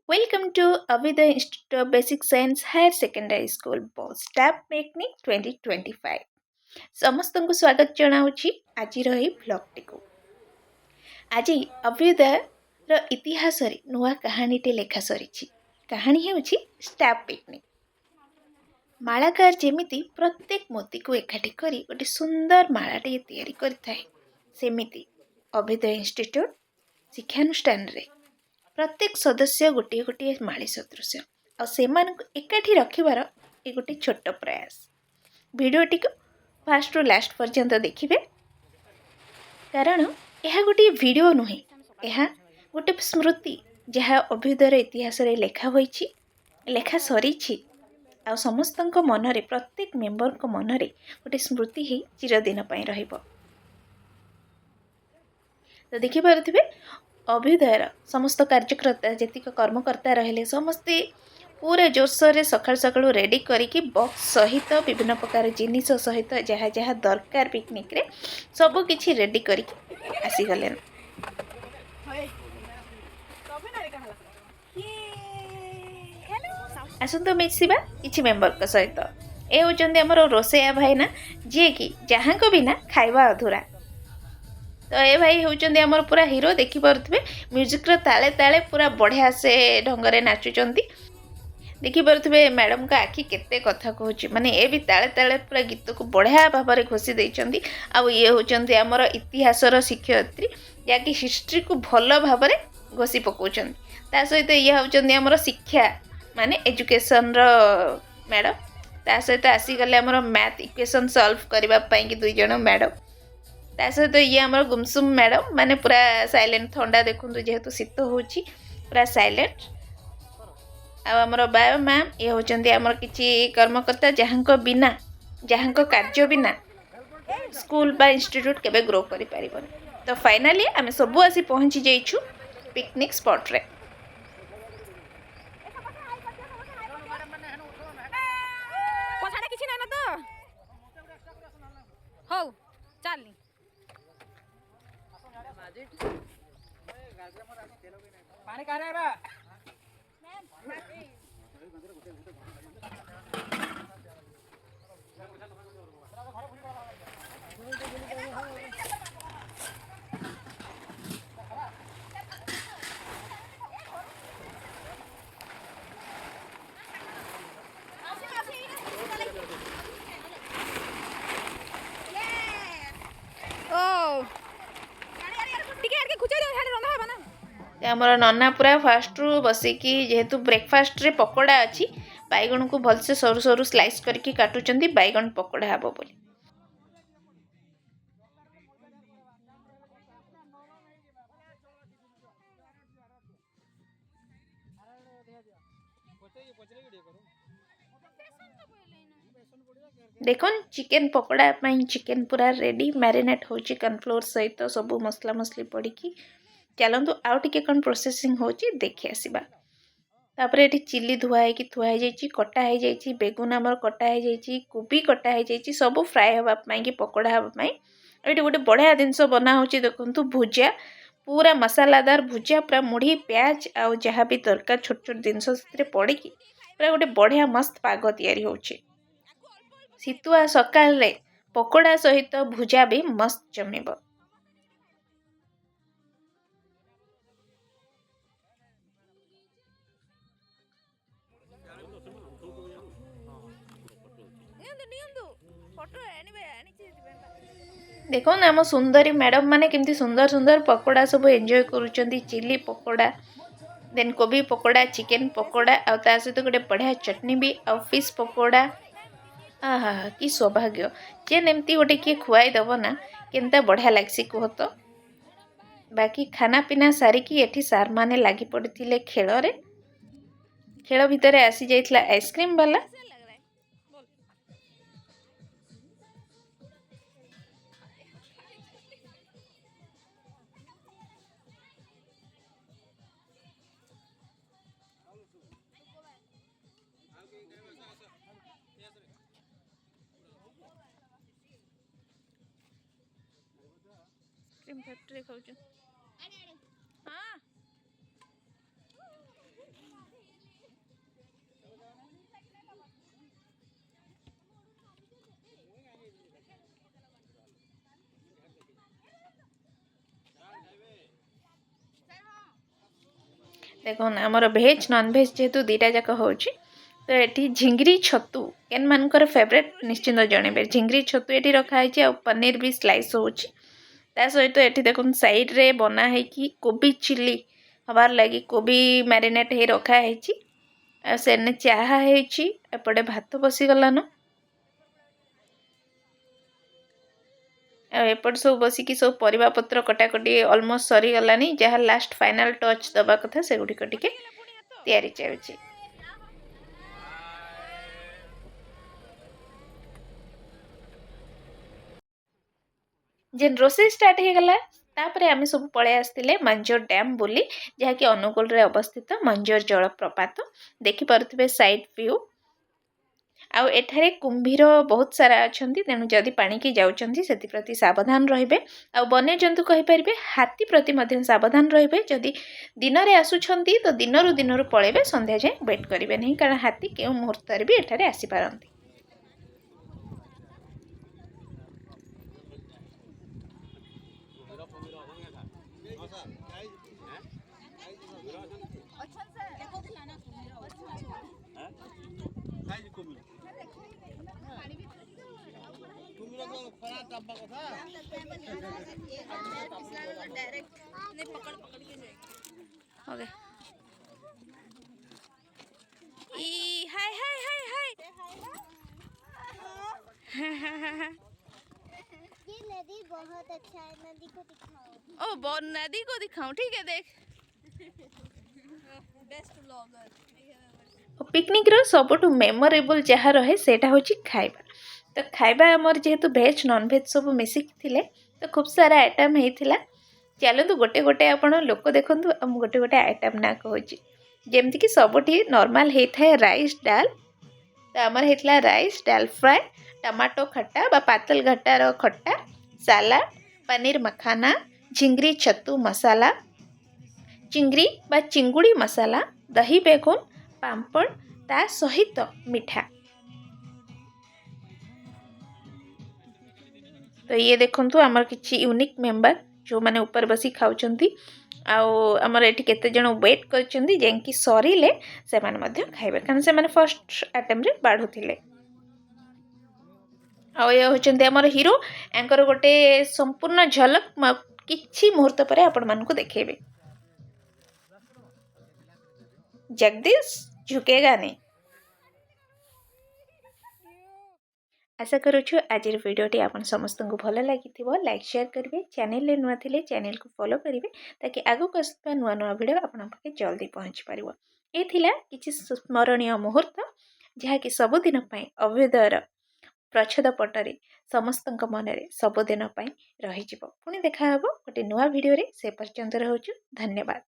Welcome to Avidya Institute of Basic Science Higher Secondary School Post Staff Picnic 2025 ସମସ୍ତଙ୍କୁ ସ୍ୱାଗତ ଜଣାଉଛି ଆଜିର ଏହି ବ୍ଲଗଟିକୁ। ଆଜି ଅଭ୍ୟୁଦୟର ଇତିହାସରେ ନୂଆ କାହାଣୀଟେ ଲେଖା ସରିଛି। କାହାଣୀ ହେଉଛି ଷ୍ଟାଫ୍ ପିକନିକ୍। ମାଳାକାର ଯେମିତି ପ୍ରତ୍ୟେକ ମୋତିକୁ ଏକାଠି କରି ଗୋଟେ ସୁନ୍ଦର ମାଳାଟିଏ ତିଆରି କରିଥାଏ, ସେମିତି ଅଭ୍ୟୁଦୟ ଇନଷ୍ଟିଚ୍ୟୁଟ୍ ଶିକ୍ଷାନୁଷ୍ଠାନରେ प्रत्येक सदस्य गोटे गोटे माली सदृश और से एकाठी रखिबार ये गोटे छोट प्रयास। भिडियोटी को फास्ट रु लास्ट पर्यंत देखिए, कारण यह गोटे वीडियो नुहे, यह गोटे स्मृति जहाँ अभ्युदयर इतिहास रे लेखा होईछि, लेखा सरी आ समस्त मनरे प्रत्येक मेंबर को मनरे गोटे स्मृति ही चिरदिन पई रहिबो। तो देखि पारुथिबे अभ्युदयर समस्त कार्यकर्ता जेतिक कर्मकर्ता रहिले समस्ते पूरा जोरसोर सकाल सकाल रेडी करिकी बॉक्स सहित विभिन्न प्रकार जिनिस सहित जहाँ जहाँ दरकार पिकनिक रे सब किछि रेडी करिकी आसी गले। आसंतो मिसिबा किछि मेंबर का सहित ए होचंदी हमर रोसैया भाई ना, जे कि जहाँ को बिना खाइबा अधूरा। तो ये भाई होचंदी हमर पूरा हीरो। देखि पारुथबे म्यूजिक रो ताले ताले पूरा बढ़िया से ढंगरे नाचुचंती। देखि पारुथबे मैडम का आखि केते कथा कहूची, माने ए भी ताले ताले पूरा गीत को बढ़िया भाबरे घोषी देइचंदी। आ ये होचंदी हमर इतिहास रो शिक्षयित्री, या कि हिस्ट्री को भलो भाबरे घोषी पकोचंदी। ता सहित ये होचंदी हमर शिक्षा माने एजुकेशन रो मैडम। ता सहित आसी गले हमर मैथ इक्वेशन सॉल्व करबा पई कि दुई जण मैडम। ता सहित ये हमर गुमसुम मैडम, माने पूरा साइलेंट थंडा देखुंतु जेहेतु शीत होची पूरा साइलेंट। आ हमर बायो मैम ये होचंदी हमर किछि कर्मकर्ता जहाँको बिना जहाँको कार्य बिना स्कूल बा इंस्टीट्यूट केबे ग्रो करि परिबन। तो फाइनली आमे सब आसी पहुंची जाइछु पिकनिक स्पॉट रे। पछाडे किछि नै न तो हौ चालनी पानी का रे बा हमर नन्ना पूरा फास्ट रु बसिकी जेहेतु ब्रेकफास्ट रे पकोड़ा अच्छी बैगन को भलसे सरू सरू स्लाइस करके काटुचंदी, बैगन पकोड़ा हबो बोली। देखन चिकेन पकोड़ा पई चिकेन पूरा रेडी मैरिनेट होची कॉर्नफ्लोर सहित सब मसला मसली पड़ीकी। चलतु आउ टिके कौन प्रोसेसिंग होची देखि आसीबा। तापरे एठी चिल्ली धुआ है कि थुआ जाइची, कटा है जाइची, बेगुन हमर कटा है जाइची, कोबी कटा है जाइची, सब फ्राई हबा पई कि पकोड़ा हबा पई। एठी गोटे बढ़िया जिनस बना होची देखंतु भुजिया, पूरा मसालादार भुजिया, पूरा मुढ़ी प्याज आ जहाँ भी दरकार छोट छोट जिनस सेतरे पड़ी कि पूरा गोटे बढ़िया मस्त पाग तयारी होची। शीतुआ सकाल रे पकोड़ा सहित भुजिया भी मस्त जमिबो। देखो आम सुंदरी मैडम माने केमती सुंदर सुंदर पकोड़ा सब एंजॉय करूचंदी। चिल्ली पकोड़ा, देन कोबी पकोड़ा, चिकेन पकोड़ा आ ता सहित गोटे बढ़िया चटनी भी आ फिश पकोड़ा। आहा कि सौभाग्य जेन एमती गोटे किए खुआई दब ना केनता बढ़िया लागसी कह तो। बाकी खाना पीना सारिकी एठी सार माने लागी पड़िथिले खेल रे। खेल भितर आसी जाइथिला आइसक्रीम वाला। फैक्ट्री खाऊ हाँ देखो आमर भेज नॉन भेज जेहेतु दुईटा जाक हो तो ये झिंगरी छतु केन मानकर फेवरेट निश्चिंत जनइबे झिंगरी छतु ये रखाई आ पनीर भी स्लाइस होची ता सहित ये देखो साइड रे बना है कि कोबी चिल्ली हबार लगी कोबी मैरिनेट हो रखाई सेने चाहा एपटे भात बसीगलान एपट सब बसिकी सब परिबा पत्र कटाकटी ऑलमोस्ट सरी गलानी जहाँ लास्ट फाइनल टच दबा कथा से गुडी टिके तैयारी चालुची जेन रोसे स्टार्ट हो गला तापरे आमे सब पळे आस्तिले मंजोर डैम बोली जहाँकि अनुगुल रे अवस्थित मंजोर जलप्रपात देखि परथिबे साइड व्यू आउ एठारे कुंभीर बहुत सारा अछंती तेणु जदि पानी की जाउछंती सेति प्रति सावधान रहिबे आउ वन्य जंतु कहि परिबे हाथी प्रति मध्य सावधान रहिबे जदि दिन रे आसुछंती तो दिनरु पळेबे संध्या जाय वेट करिवे नहीं कारण हाथी केउ मुहूर्त रे भी एठारे आसी पारंती ओके ई हाय हाय हाय हाय ये नदी बहुत अच्छा है नदी को दिखाओ ओ बहुत नदी को दिखाऊं ठीक है देख बेस्ट व्लॉगर पिकनिक रो सबुठु मेमोरेबल जहाँ रहे सेटा होची खाइबा तो खाइबा आमर जेहेतु भेज नॉन भेज सब मिसिक थिले तो खूब सारा आइटम हेतिला चलतु गोटे गोटे आपण लोक देखंतु हम गोटे गोटे आइटम ना कहूची जेमति कि सबुठी नॉर्मल हेथाय राइस डाल तो आमर हेतला राइस डाल फ्राई टमाटो खट्टा बा पातल घट्टार खट्टा सलाड पनीर मखाना झिंगरी छतु मसाला चिंगरी बा चिंगुड़ी मसाला दही बेगुन पांपड़ ता सहित मिठा तो ये देखंतु आमर किछि यूनिक मेंबर जो माने ऊपर बसी खाउचंती आमर एठी केते जण वेट करचंती जेंकी सरीले से माने मध्य खाइबे कारण से माने फर्स्ट आइटम रे बाढुथिले आ ये होचंती आमर हीरो एंकर गोटे संपूर्ण झलक किछि मुहूर्त परे आपण मानको देखेबे जगदीश झुकेगा नहीं आशा करुछु आज वीडियोटी आपन समस्त को भल लगी लाइक शेयर करेंगे चैनल रे नुआ थिले चैनल को फॉलो करेंगे ताकि आगो आसुवा नुआ नुआ वीडियो आपन पाखे जल्दी पहुँच पार ये थिला किछि स्मरणीय मुहूर्त जहाँकि सबुदिन अभ्युदयर प्रच्छद पटरे समस्त मनरे सबुदिन रही पुणी देखा गोटे नुआ वीडियो रे से पर्यंत रहूछु धन्यवाद।